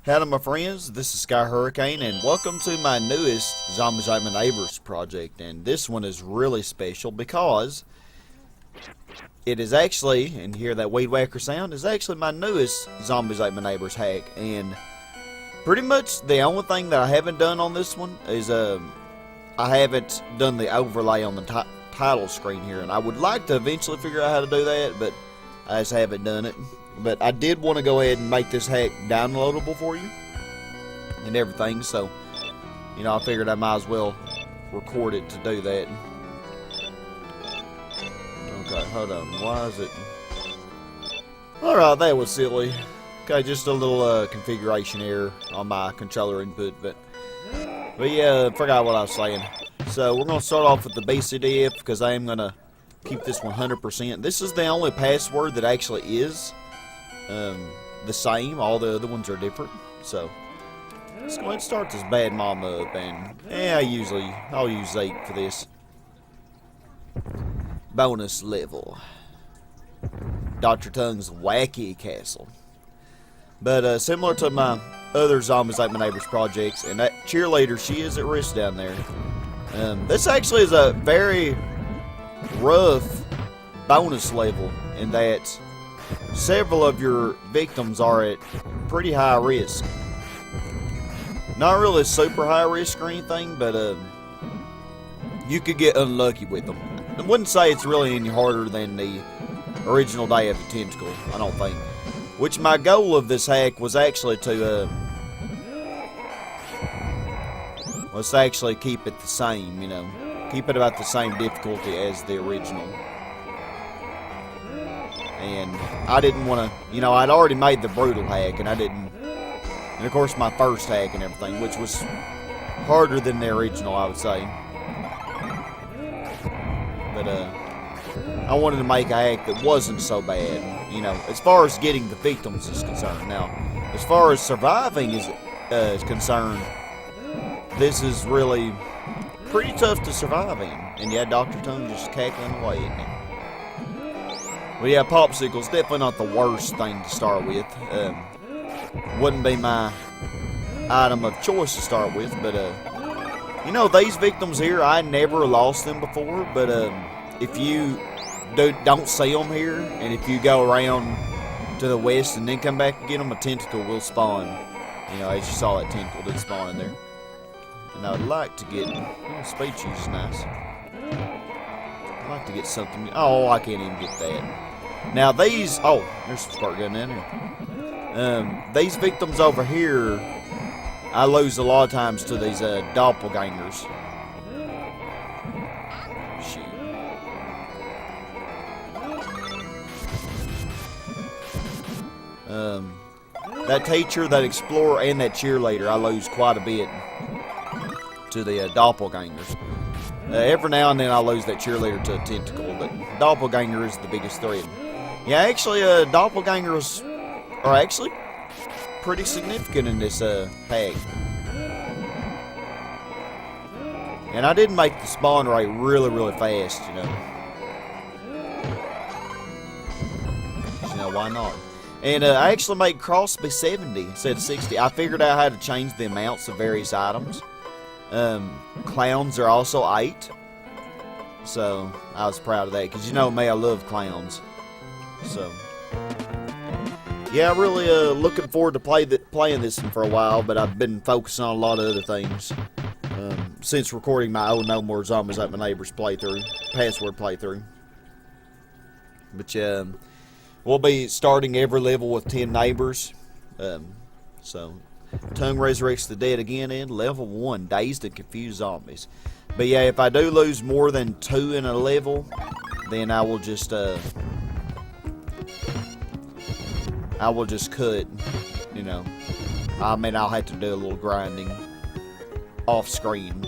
Howdy my friends, this is Sky Hurricane and welcome to my newest Zombies Ate My Neighbors project. And this one is really special because it is actually, and hear that weed whacker sound, is actually my newest Zombies Ate My Neighbors hack. And pretty much the only thing that I haven't done on this one is I haven't done the overlay on the title screen here. And I would like to eventually figure out how to do that, but I just haven't done it. But I did want to go ahead and make this hack downloadable for you and everything, so you know, I figured I might as well record it to do that. Okay, hold on. Why is it? Alright, that was silly. Okay, just a little configuration error on my controller input, but yeah, forgot what I was saying. So we're gonna start off with the BCDF because I am gonna keep this 100%. This is the only password that actually is the same. All the other ones are different. So let's go ahead and start this bad mama up, and I'll use 8 for this bonus level. Dr. Tongue's Wacky Castle. But similar to my other Zombies Ate My Neighbors projects, and that cheerleader, she is at risk down there. This actually is a very rough bonus level in that several of your victims are at pretty high risk. Not really super high risk or anything, but you could get unlucky with them. I wouldn't say it's really any harder than the original Day of the Tentacle, I don't think. Which my goal of this hack was actually to keep it the same, you know. Keep it about the same difficulty as the original. And I didn't want to, you know, I'd already made the brutal hack, and I didn't, and of course my first hack and everything, which was harder than the original, I would say. But I wanted to make a hack that wasn't so bad, you know, as far as getting the victims is concerned. Now, as far as surviving is concerned, this is really pretty tough to survive in. And yeah, Dr. Tongue just cackling away at me. Well, yeah, popsicles definitely not the worst thing to start with. Wouldn't be my item of choice to start with, but you know, these victims here, I never lost them before. But if you don't see them here, and if you go around to the west and then come back and get them, a tentacle will spawn. You know, as you saw, that tentacle did spawn in there. And I would like to get, speed cheese is nice. I'd like to get something. Oh, I can't even get that. Now these, oh, there's some spark gun in here. These victims over here, I lose a lot of times to these doppelgangers. Shoot. That teacher, that explorer, and that cheerleader, I lose quite a bit to the doppelgangers. Every now and then I lose that cheerleader to a tentacle, but doppelganger is the biggest threat. Yeah, actually, doppelgangers are actually pretty significant in this hack. And I did make the spawn rate really, really fast, you know. You know, why not? And I actually made Crosby 70 instead of 60. I figured out how to change the amounts of various items. Clowns are also 8, so I was proud of that, because you know me, I love clowns. So yeah, I'm really looking forward to playing this one for a while, but I've been focusing on a lot of other things since recording my Oh No More Zombies Ate My Neighbors password playthrough. But we'll be starting every level with 10 neighbors. So Tongue resurrects the dead again, and level 1, Dazed and Confused Zombies. But yeah, if I do lose more than 2 in a level, then I will just cut, you know. I mean, I'll have to do a little grinding off screen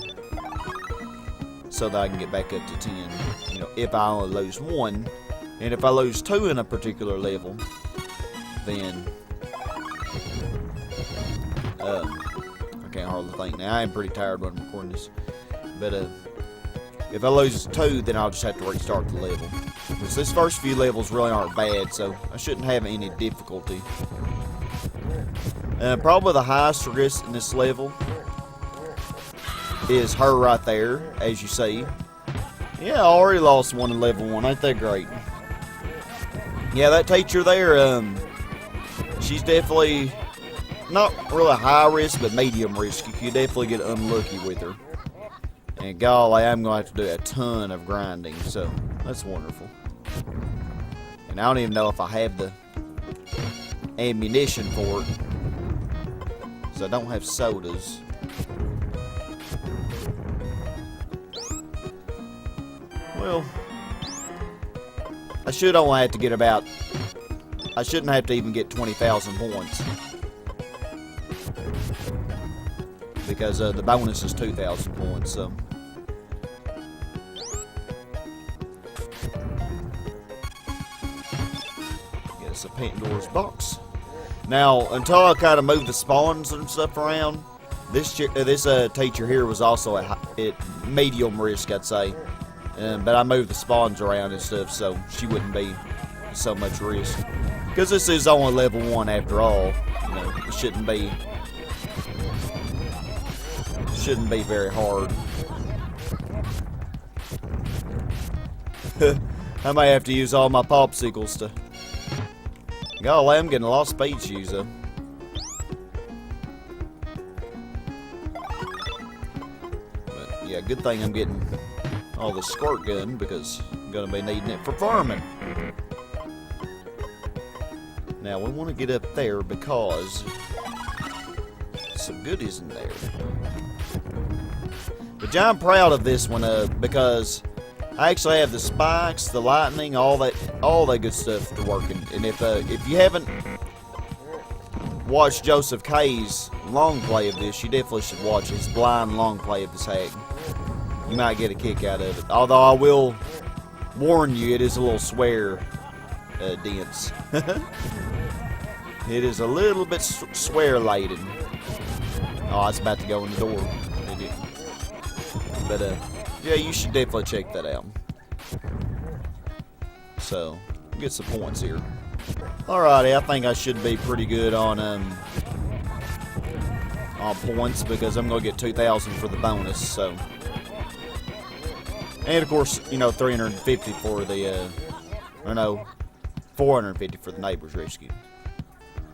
so that I can get back up to 10, you know, if I only lose 1. And if I lose 2 in a particular level, then I can't hardly think now. I am pretty tired when I'm recording this. But if I lose 2, then I'll just have to restart the level. Because this first few levels really aren't bad, so I shouldn't have any difficulty Probably the highest risk in this level is her right there, as you see. Yeah, I already lost one in level 1. Ain't that great? Yeah, that teacher there, she's definitely not really high risk, but medium risk. You could definitely get unlucky with her. And golly, I'm going to have to do a ton of grinding, so that's wonderful. And I don't even know if I have the ammunition for it. So I don't have sodas. Well, I should only have to get about... I shouldn't have to even get 20,000 points. Because the bonus is 2,000 points, so... Yes, a Pandora's box. Now, until I kind of move the spawns and stuff around, this teacher here was also at medium risk, I'd say. But I moved the spawns around and stuff, so she wouldn't be so much risk. Because this is only level 1 after all. You know, it shouldn't be very hard. I may have to use all my popsicles to... Golly, I'm getting a lot of speed shoes though. But yeah, good thing I'm getting all the squirt gun because I'm going to be needing it for farming. Now we want to get up there because some goodies in there. But yeah, I'm proud of this one because I actually have the spikes, the lightning, all that good stuff to work in. And if you haven't watched Joseph K's long play of this, you definitely should watch his blind long play of this hack. You might get a kick out of it. Although I will warn you, it is a little swear dense. It is a little bit swear laden. Oh, it's about to go in the door. But yeah, you should definitely check that out. So, get some points here. Alrighty, I think I should be pretty good on points because I'm gonna get 2,000 for the bonus. So, and of course, you know, 350 for the, or no, 450 for the neighbor's rescue.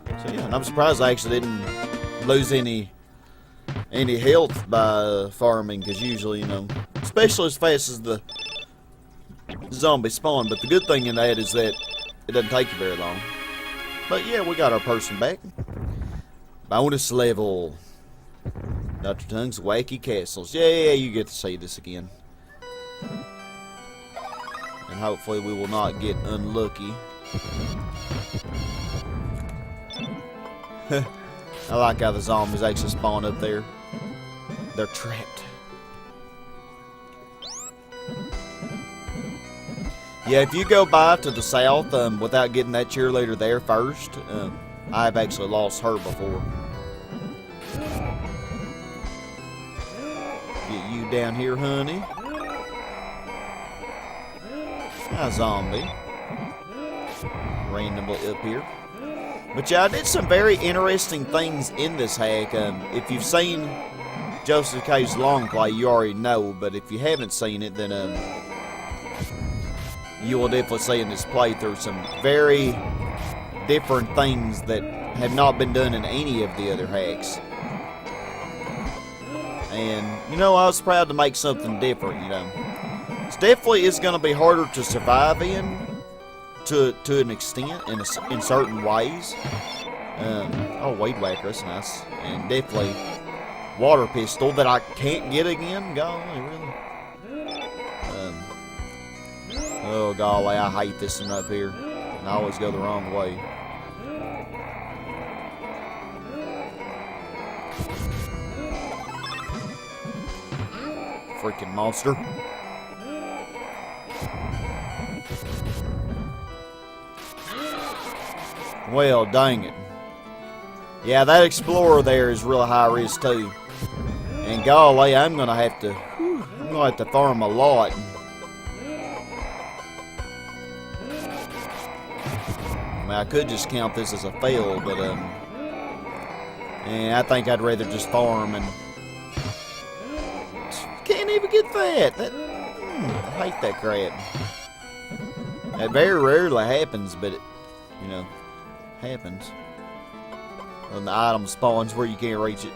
So yeah, and I'm surprised I actually didn't lose any health by farming, because usually, you know, especially as fast as the zombie spawn. But the good thing in that is that it doesn't take you very long. But yeah, we got our person back. Bonus level. Dr. Tung's Wacky Castles. Yeah, you get to see this again. And hopefully we will not get unlucky. I like how the zombies actually spawn up there. They're trapped. Yeah, if you go by to the south without getting that cheerleader there first, I've actually lost her before. Get you down here, honey. Hi, zombie. Randomly up here. But yeah, I did some very interesting things in this hack. If you've seen Joseph K's long play, you already know. But if you haven't seen it, then you will definitely see in this playthrough some very different things that have not been done in any of the other hacks. And, you know, I was proud to make something different, you know. It's definitely is going to be harder to survive in, to an extent, in certain ways. Oh, Weed Whacker, that's nice. And definitely Water Pistol that I can't get again. Golly, really? Oh, golly, I hate this one up here. And I always go the wrong way. Freaking monster. Well, dang it. Yeah, that Explorer there is really high risk too. And golly, I'm gonna have to farm a lot. I mean, I could just count this as a fail, but And I think I'd rather just farm and... Can't even get that. I hate that crap. It very rarely happens, but it, you know, happens. When the item spawns where you can't reach it.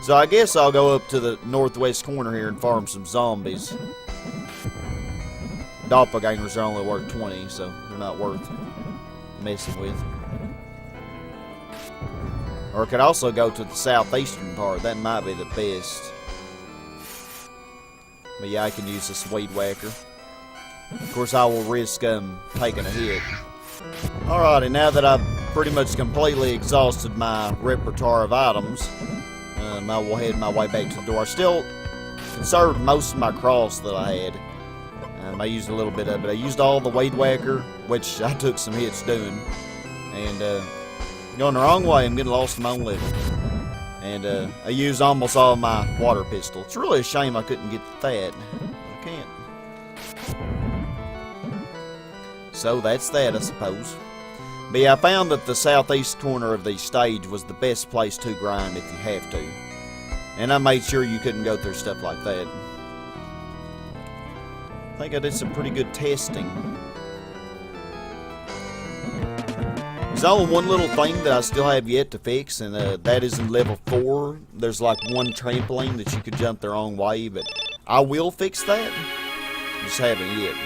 So I guess I'll go up to the northwest corner here and farm some zombies. Doppelgangers are only worth 20, so they're not worth messing with. Or I could also go to the southeastern part. That might be the best. But yeah, I can use this weed whacker. Of course, I will risk taking a hit. Alrighty, now that I've pretty much completely exhausted my repertoire of items, I will head my way back to the door. I still conserved most of my cross that I had. I used a little bit of it. I used all the weed whacker, which I took some hits doing. And going the wrong way, I'm getting lost in my own living. And I used almost all my water pistol. It's really a shame I couldn't get that. I can't. So that's that, I suppose. But yeah, I found that the southeast corner of the stage was the best place to grind if you have to. And I made sure you couldn't go through stuff like that. I think I did some pretty good testing. There's only one little thing that I still have yet to fix, and that is in level 4. There's like one trampoline that you could jump the wrong way, but I will fix that. Just haven't yet.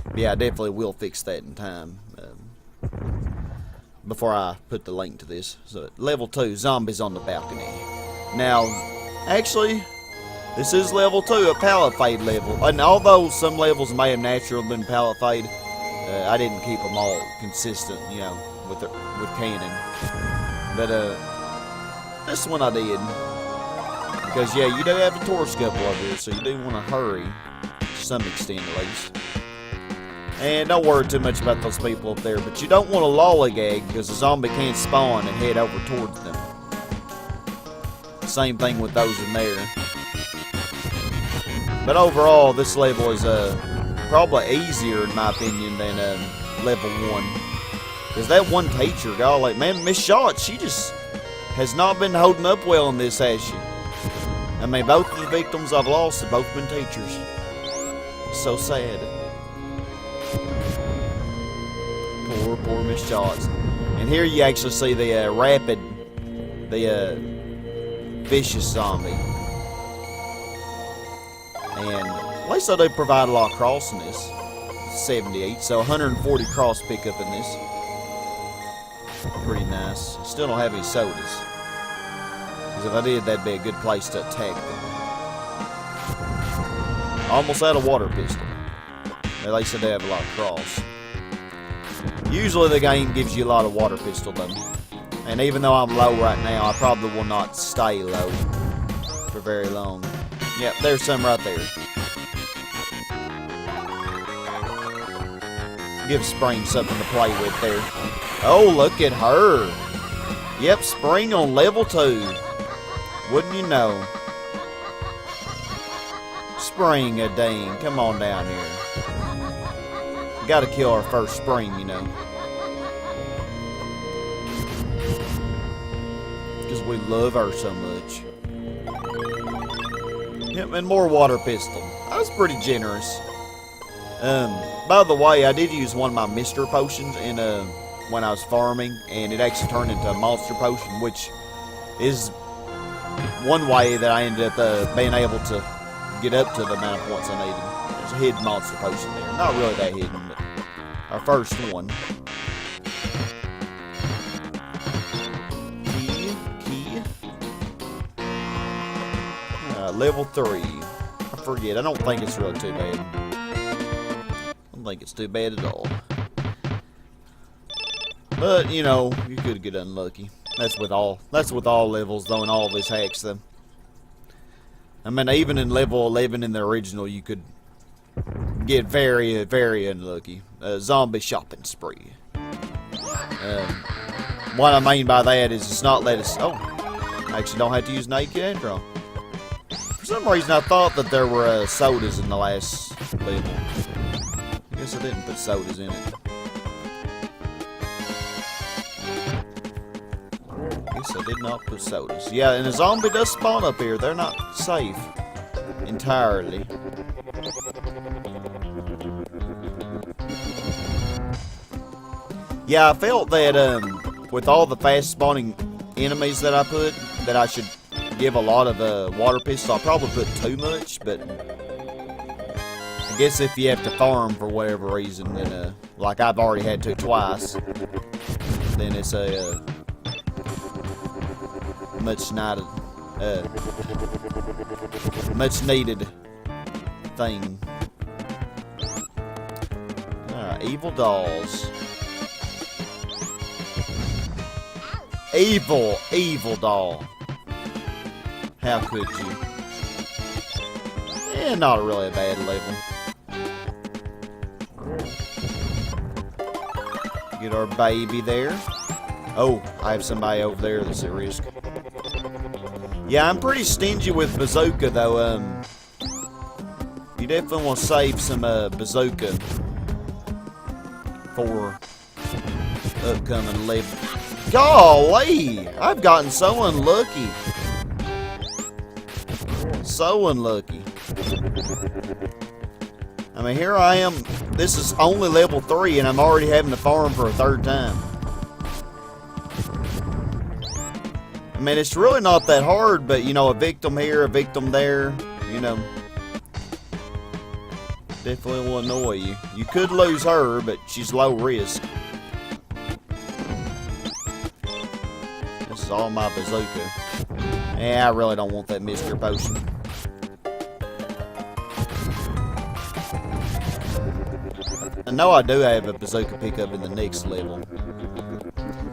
But yeah, I definitely will fix that in time. Before I put the link to this. So, level 2, zombies on the balcony. Now, actually, this is level 2, a palisade level. And although some levels may have naturally been palisade, I didn't keep them all consistent, you know, with canon. But this one I did. Because, yeah, you do have a torch couple over here, so you do want to hurry. To some extent, at least. And don't worry too much about those people up there. But you don't want to lollygag, because the zombie can't spawn and head over towards them. Same thing with those in there. But overall, this level is probably easier, in my opinion, than level 1. Because that one teacher, golly, man, Miss Shot, she just has not been holding up well in this, has she? I mean, both of the victims I've lost have both been teachers. So sad. Poor Miss Shots. And here you actually see the vicious zombie. And at least they provide a lot of cross in this. 78, so 140 cross pickup in this. Pretty nice. Still don't have any sodas. Because if I did, that'd be a good place to attack them. Almost out of water pistol. At least they have a lot of cross. Usually the game gives you a lot of water pistol though. And even though I'm low right now, I probably will not stay low for very long. Yep, there's some right there. Give Spring something to play with there. Oh, look at her. Yep, Spring on level 2. Wouldn't you know? Spring a dang. Come on down here. Gotta kill our first Spring, you know. Because we love her so much. Yep, and more water pistol. That was pretty generous. By the way, I did use one of my Mr. Potions in when I was farming, and it actually turned into a Monster Potion, which is one way that I ended up being able to get up to the amount of points I needed. There's a hidden Monster Potion there. Not really that hidden, but our first one. Key. Level 3. I forget. I don't think it's really too bad. I don't think it's too bad at all. But, you know, you could get unlucky. That's with all levels, though, and all this hacks them. I mean, even in level 11 in the original, you could get very, very unlucky. Zombie shopping spree. What I mean by that is it's not let us... Oh, I actually don't have to use naked after all. For some reason, I thought that there were sodas in the last level. I guess I didn't put sodas in it. Guess I did not put sodas. Yeah, and a zombie does spawn up here. They're not safe entirely. Yeah, I felt that with all the fast spawning enemies that I put, that I should give a lot of water pistols. I'll probably put too much, but I guess if you have to farm for whatever reason, then like I've already had to twice, then it's a much needed thing. Alright, evil dolls. Evil doll. How could you? Not really a bad level. Get our baby there. Oh, I have somebody over there that's at risk. Yeah, I'm pretty stingy with bazooka, though. You definitely want to save some bazooka for upcoming level. Golly! I've gotten so unlucky. So unlucky. I mean, here I am. This is only level 3, and I'm already having to farm for a 3rd time. I mean, it's really not that hard, but, you know, a victim here, a victim there, you know, definitely will annoy you. You could lose her, but she's low risk. This is all my bazooka. Yeah, I really don't want that mystery potion. I know I do have a bazooka pickup in the next level.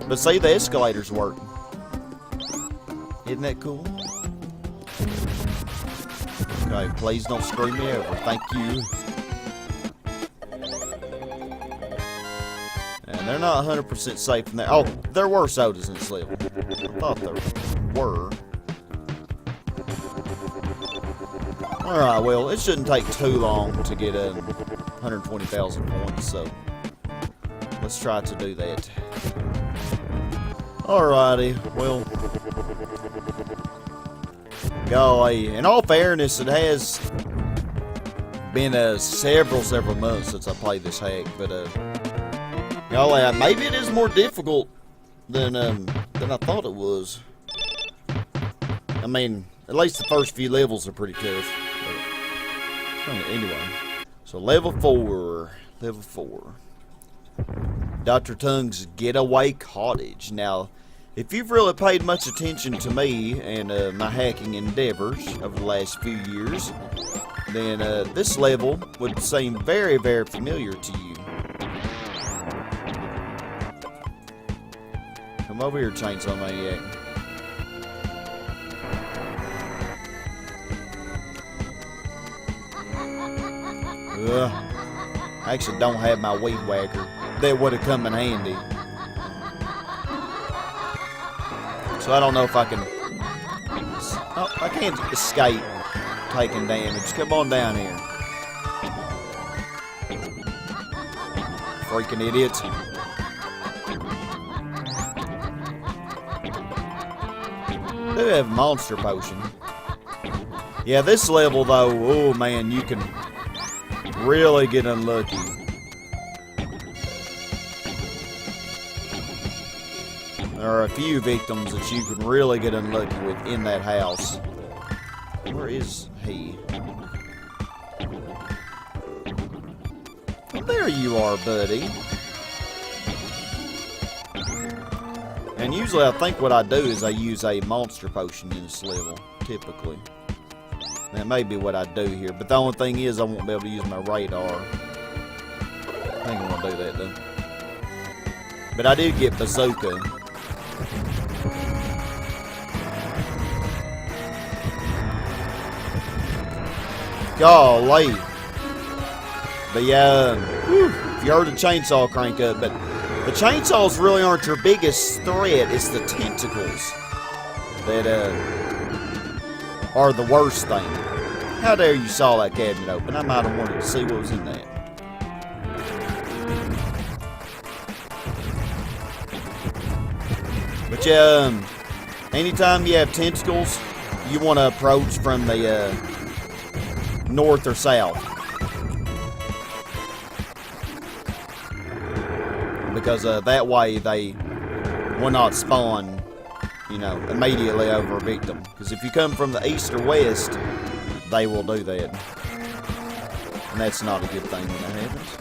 But see, the escalators work. Isn't that cool? Okay, please don't screw me over. Thank you. And they're not 100% safe in there. Oh, there were sodas in this level. I thought there were. Alright, well, it shouldn't take too long to get 120,000 points, so let's try to do that. Alrighty, well, golly, in all fairness, it has been several months since I played this hack, but golly, maybe it is more difficult than I thought it was. I mean, at least the first few levels are pretty tough. But anyway, so level 4. Dr. Tongue's Getaway Cottage. Now, if you've really paid much attention to me and my hacking endeavors over the last few years, then this level would seem very, very familiar to you. Come over here, Chainsaw Maniac. I actually don't have my weed whacker. That would have come in handy. So I don't know if I can... Oh, I can't escape taking damage. Come on down here. Freaking idiots. Do have monster potion. Yeah, this level though, oh man, you can really get unlucky. There are a few victims that you can really get unlucky with in that house. Where is he? Well, there you are, buddy. And usually I think what I do is I use a monster potion in this level, typically. That may be what I do here, but the only thing is I won't be able to use my radar. I think I'm gonna do that though. But I did get bazooka. Golly. But yeah, if you heard the chainsaw crank up, but the chainsaws really aren't your biggest threat. It's the tentacles that are the worst thing. How dare you saw that cabinet open? I might have wanted to see what was in that. But yeah, Anytime you have tentacles, you want to approach from the north or south. Because that way they will not spawn, you know, immediately over a victim. Because if you come from the east or west, they will do that. And that's not a good thing when that happens.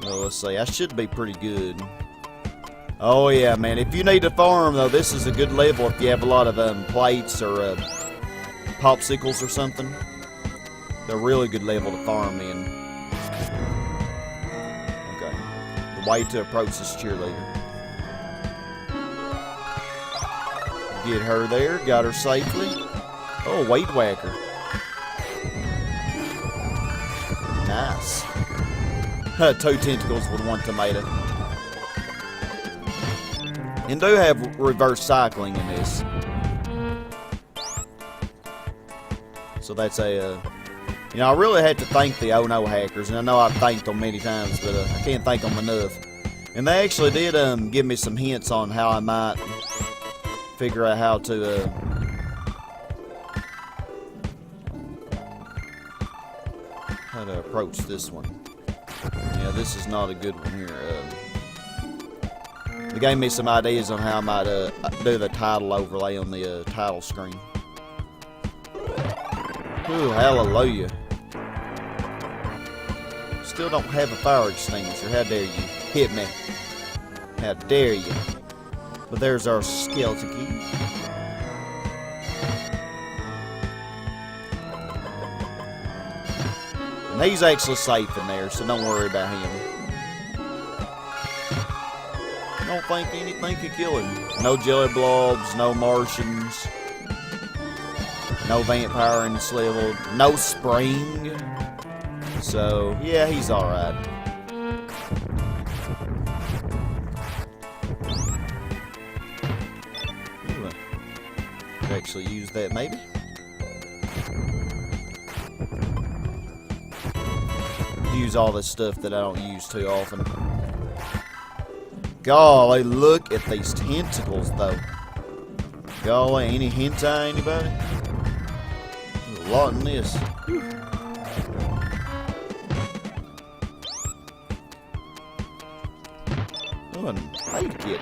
Well, let's see. I should be pretty good. Oh, yeah, man. If you need to farm, though, this is a good level if you have a lot of plates or popsicles or something. They're a really good level to farm in. Okay. The way to approach this cheerleader. Get her there. Got her safely. Oh, weight whacker. Nice. 2 tentacles with 1 tomato. And do have reverse cycling in this. So that's a, you know, I really had to thank the Oh No hackers, and I know I've thanked them many times, but I can't thank them enough. And they actually did give me some hints on how I might figure out how to approach this one. Yeah, this is not a good one here. They gave me some ideas on how I might do the title overlay on the title screen. Ooh, hallelujah. Still don't have a fire extinguisher. How dare you hit me? How dare you? But there's our skeleton key. And he's actually safe in there, so don't worry about him. Don't think anything could kill him. No jelly blobs, no Martians, no vampire in this level, no spring. So, yeah, he's alright. Could actually use that, maybe. Use all this stuff that I don't use too often. Golly, look at these tentacles, though. Golly, any hentai, anybody? There's a lot in this. Whew. Oh, and paid kit.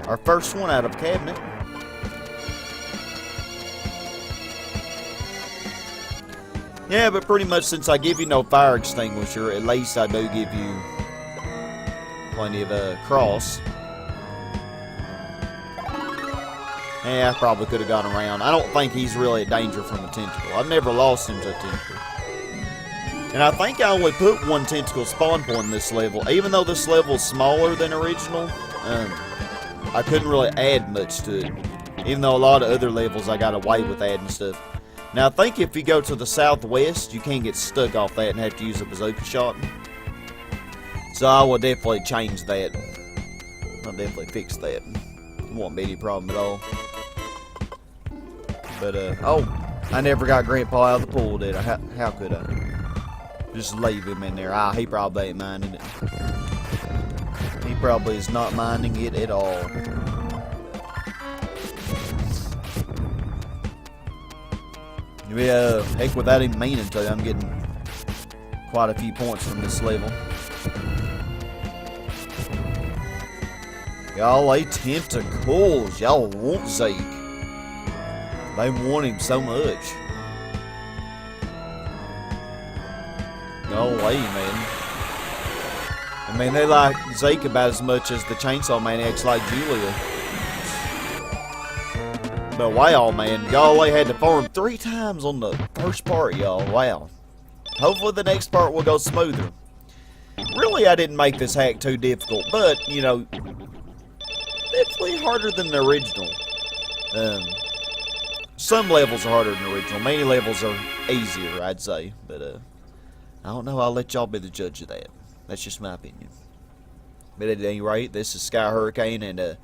Our first one out of cabinet. Yeah, but pretty much since I give you no fire extinguisher, at least I do give you plenty of cross. Yeah, I probably could have gone around. I don't think he's really a danger from a tentacle. I've never lost him to a tentacle. And I think I only put 1 tentacle spawn point in this level. Even though this level is smaller than original, I couldn't really add much to it. Even though a lot of other levels I got away with adding stuff. Now I think if you go to the southwest, you can get stuck off that and have to use a bazooka shot. So I will definitely change that. I'll definitely fix that. It won't be any problem at all. But, oh, I never got Grandpa out of the pool, did I? How could I? Just leave him in there. Ah, he probably ain't minding it. He probably is not minding it at all. Yeah, heck, without even meaning to, I'm getting quite a few points from this level. Y'all, they tentacles. Y'all want Zeke. They want him so much. Golly, man. I mean, they like Zeke about as much as the Chainsaw Maniacs like Julia. But wow, man. Golly, had to farm 3 times on the first part, y'all. Wow. Hopefully the next part will go smoother. Really, I didn't make this hack too difficult, but, you know, definitely harder than the original. Some levels are harder than the original. Many levels are easier, I'd say. But, I don't know. I'll let y'all be the judge of that. That's just my opinion. But at any rate, this is Sky Hurricane, and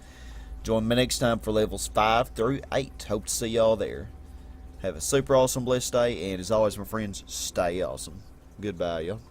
join me next time for levels 5 through 8. Hope to see y'all there. Have a super awesome, blessed day, and as always, my friends, stay awesome. Goodbye, y'all.